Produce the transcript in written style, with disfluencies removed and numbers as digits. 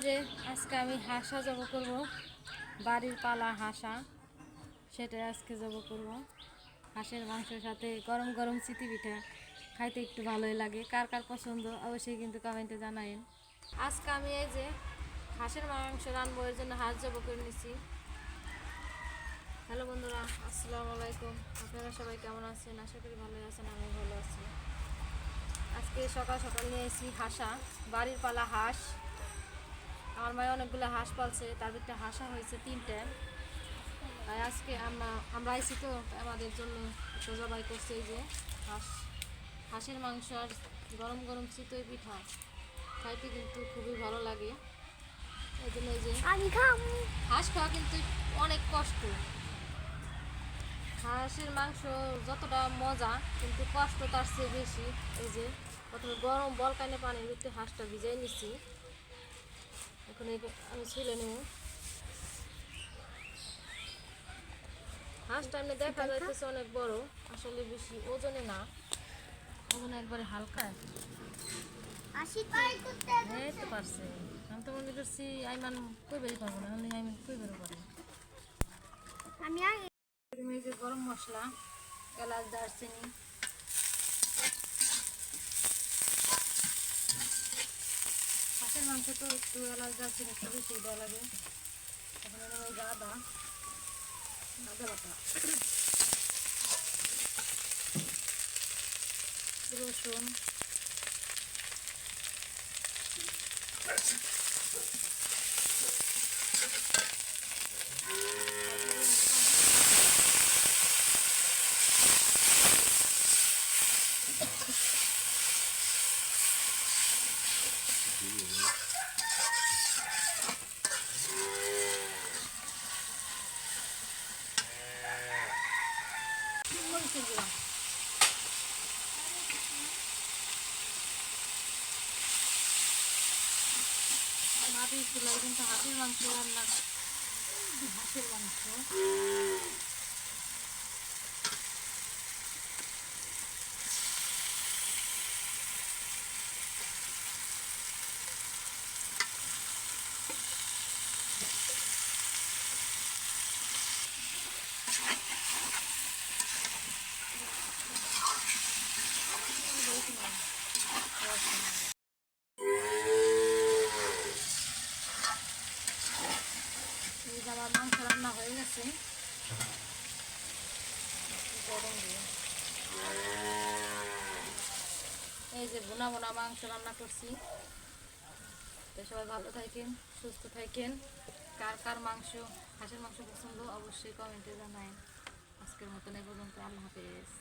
যে আজকে আমি হাঁসা জব করব, বাড়ির পালা হাঁসা, সেটা আজকে জব করব। হাঁসের মাংসের সাথে গরম গরম চিতি পিঠা খাইতে একটু ভালোই লাগে। কার কার পছন্দ অবশ্যই কিন্তু কমেন্টে জানাইন। আজকে আমি এই যে হাঁসের মাংস রান্নার এর জন্য হাঁস জব করে নিছি। হ্যালো বন্ধুরা, আসসালামু আলাইকুম। আপনারা সবাই কেমন আছেন? আশা করি ভালোই আছেন, আমি ভালো আছি। আজকে সকাল সকাল নিয়ে এসেছি হাঁসা, বাড়ির পালা হাঁস। আমার মায়ের অনেকগুলো হাঁস পালছে, তার ভিতরে হাঁসা হয়েছে 3টে। তাই আজকে আমরা আইছি তো আমাদের জন্য একটু জবাই করছে। এই যে হাঁসের মাংস আর গরম গরম চিতই পিঠা খাইতে কিন্তু খুবই ভালো লাগে। এই জন্য এই যে হাঁস খাওয়া কিন্তু অনেক কষ্ট। হাঁসের মাংস যতটা মজা কিন্তু কষ্ট তার চেয়ে বেশি। এই যে প্রথমে গরম বলকানে পানির ভিতরে হাঁসটা ভিজাই নিচ্ছি। এখন আমি ছিলে নেব। হাঁসটা এমনি দেখা যাইতেছে অনেক বড়, আসলে বেশি ওজনে না, ওজনে একবারে হালকা। এই তো পারছে। আমি তো মনে করছি আইমান কই বেরি পারবো না, আমি কই বেরো পারি। আমি এই যে গরম মশলা, এলাচ, দারচিনি, হাঁসের মাংস তো একটু এলাচ দারচিনি একটু বেশি দেওয়া লাগে। এখন ওই যে আদা বাটা, রসুন, মরিচের গুঁড়া। মাটির চুলায় কিন্তু হাঁসের মাংস রান্না, হাঁসের মাংস আমার মাংস রান্না হয়ে গেছে। গরম দিয়ে এই যে বোনা বোনা মাংস রান্না করছি। তো সবাই ভালো থাকেন, সুস্থ থাকেন। কার কার মাংস, হাঁসের মাংস পছন্দ অবশ্যই কমেন্টে জানায়। আজকের মতন এই পর্যন্ত, আল্লাহ হাফেজ।